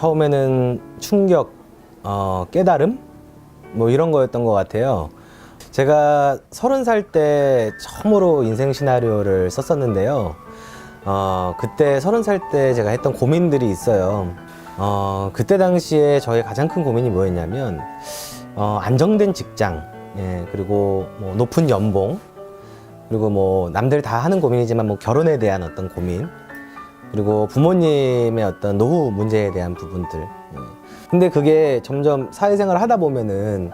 처음에는 충격, 깨달음? 뭐 이런 거였던 것 같아요. 제가 30살 때 처음으로 인생 시나리오를 썼었는데요. 그때 30살 때 제가 했던 고민들이 있어요. 그때 당시에 저의 가장 큰 고민이 뭐였냐면, 안정된 직장, 예, 그리고 뭐 높은 연봉, 그리고 뭐 남들 다 하는 고민이지만 뭐 결혼에 대한 어떤 고민, 그리고 부모님의 어떤 노후 문제에 대한 부분들. 예. 근데 그게 점점 사회생활을 하다 보면은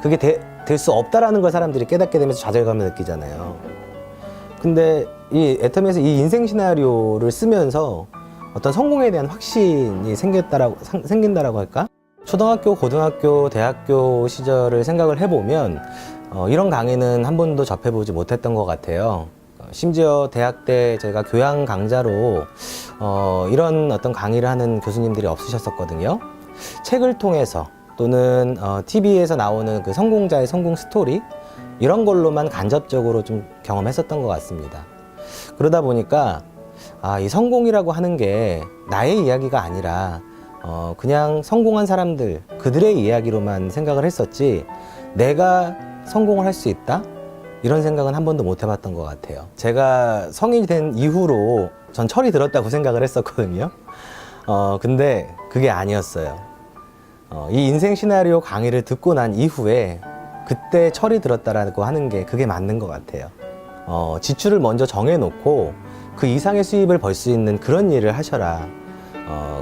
그게 될 수 없다라는 걸 사람들이 깨닫게 되면서 좌절감을 느끼잖아요. 근데 이 애터미에서 이 인생 시나리오를 쓰면서 어떤 성공에 대한 확신이 생긴다라고 할까? 초등학교, 고등학교, 대학교 시절을 생각을 해보면 이런 강의는 한 번도 접해보지 못했던 것 같아요. 심지어 대학 때 제가 교양 강좌로 이런 어떤 강의를 하는 교수님들이 없으셨었거든요. 책을 통해서 또는 TV에서 나오는 그 성공자의 성공 스토리 이런 걸로만 간접적으로 좀 경험했었던 것 같습니다. 그러다 보니까 이 성공이라고 하는 게 나의 이야기가 아니라 그냥 성공한 사람들 그들의 이야기로만 생각을 했었지 내가 성공을 할 수 있다? 이런 생각은 한 번도 못 해봤던 것 같아요. 제가 성인이 된 이후로 전 철이 들었다고 생각을 했었거든요. 근데 그게 아니었어요. 이 인생 시나리오 강의를 듣고 난 이후에 그때 철이 들었다라고 하는 게 그게 맞는 것 같아요. 지출을 먼저 정해놓고 그 이상의 수입을 벌 수 있는 그런 일을 하셔라.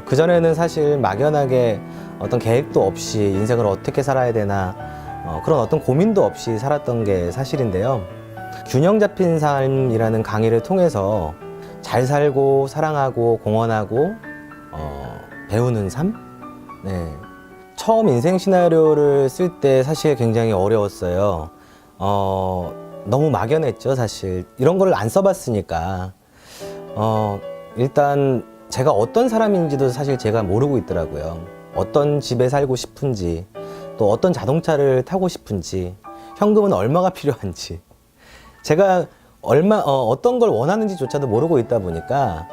그전에는 사실 막연하게 어떤 계획도 없이 인생을 어떻게 살아야 되나 그런 어떤 고민도 없이 살았던 게 사실인데요. 균형 잡힌 삶이라는 강의를 통해서 잘 살고 사랑하고 공헌하고 배우는 삶? 네. 처음 인생 시나리오를 쓸 때 사실 굉장히 어려웠어요. 너무 막연했죠, 사실. 이런 걸 안 써봤으니까. 일단 제가 어떤 사람인지도 사실 제가 모르고 있더라고요. 어떤 집에 살고 싶은지, 또 어떤 자동차를 타고 싶은지, 현금은 얼마가 필요한지. 제가 어떤 걸 원하는지조차도 모르고 있다 보니까,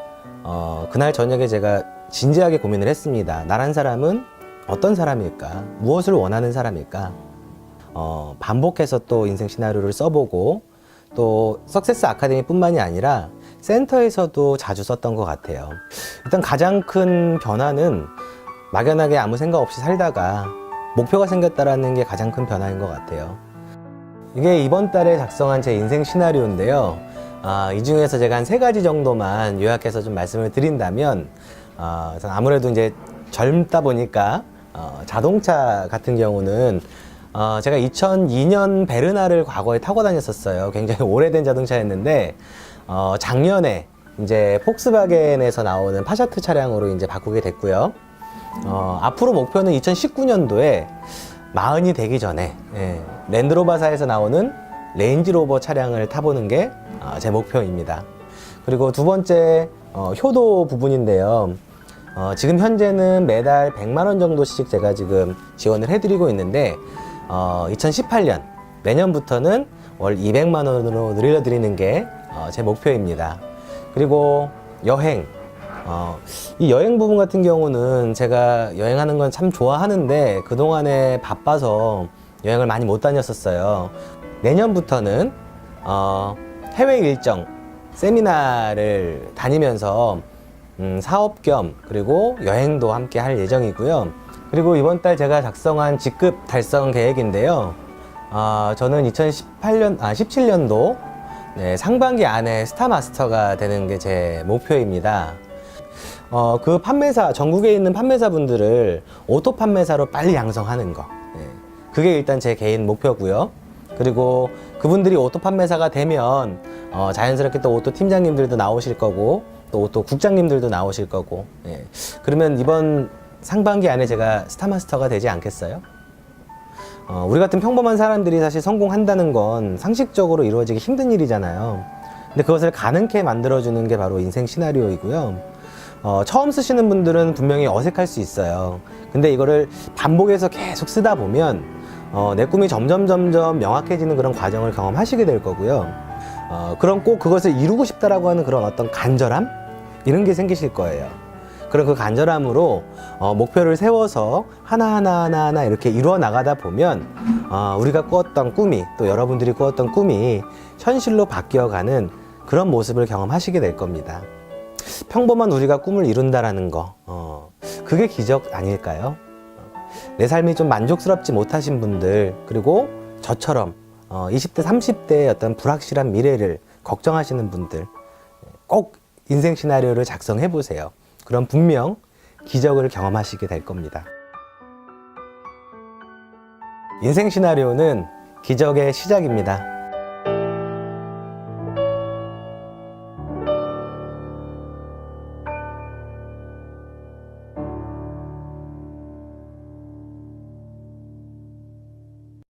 그날 저녁에 제가 진지하게 고민을 했습니다. 나란 사람은 어떤 사람일까? 무엇을 원하는 사람일까? 반복해서 또 인생 시나리오를 써보고 또 석세스 아카데미 뿐만이 아니라 센터에서도 자주 썼던 것 같아요. 일단 가장 큰 변화는 막연하게 아무 생각 없이 살다가 목표가 생겼다라는 게 가장 큰 변화인 것 같아요. 이게 이번 달에 작성한 제 인생 시나리오인데요. 이 중에서 제가 한 3가지 정도만 요약해서 좀 말씀을 드린다면 아무래도 이제 젊다 보니까 자동차 같은 경우는 제가 2002년 베르나를 과거에 타고 다녔었어요. 굉장히 오래된 자동차였는데 작년에 이제 폭스바겐에서 나오는 파샤트 차량으로 이제 바꾸게 됐고요. 앞으로 목표는 2019년도에 40이 되기 전에 랜드로버사에서 나오는 레인지로버 차량을 타보는 게 제 목표입니다. 그리고 두 번째 효도 부분인데요. 지금 현재는 매달 100만 원 정도씩 제가 지금 지원을 해드리고 있는데 2018년 내년부터는 월 200만 원으로 늘려드리는 게 제 목표입니다. 그리고 여행, 이 여행 부분 같은 경우는 제가 여행하는 건 참 좋아하는데 그동안에 바빠서 여행을 많이 못 다녔었어요. 내년부터는 해외 일정, 세미나를 다니면서 사업 겸 그리고 여행도 함께 할 예정이고요. 그리고 이번 달 제가 작성한 직급 달성 계획인데요. 저는 17년도 상반기 안에 스타마스터가 되는 게 제 목표입니다. 그 판매사, 전국에 있는 판매사분들을 오토 판매사로 빨리 양성하는 거. 그게 일단 제 개인 목표고요. 그리고 그분들이 오토 판매사가 되면 자연스럽게 또 오토 팀장님들도 나오실 거고 또 오토 국장님들도 나오실 거고 그러면 이번 상반기 안에 제가 스타마스터가 되지 않겠어요? 우리 같은 평범한 사람들이 사실 성공한다는 건 상식적으로 이루어지기 힘든 일이잖아요. 근데 그것을 가능케 만들어주는 게 바로 인생 시나리오이고요. 처음 쓰시는 분들은 분명히 어색할 수 있어요. 근데 이거를 반복해서 계속 쓰다 보면 내 꿈이 점점 명확해지는 그런 과정을 경험하시게 될 거고요. 그럼 꼭 그것을 이루고 싶다라고 하는 그런 어떤 간절함? 이런 게 생기실 거예요. 그런 그 간절함으로 목표를 세워서 하나하나 이렇게 이루어 나가다 보면 우리가 꾸었던 꿈이, 또 여러분들이 꾸었던 꿈이 현실로 바뀌어가는 그런 모습을 경험하시게 될 겁니다. 평범한 우리가 꿈을 이룬다라는 거, 그게 기적 아닐까요? 내 삶이 좀 만족스럽지 못하신 분들, 그리고 저처럼 20대, 30대의 어떤 불확실한 미래를 걱정하시는 분들, 꼭 인생 시나리오를 작성해 보세요. 그럼 분명 기적을 경험하시게 될 겁니다. 인생 시나리오는 기적의 시작입니다.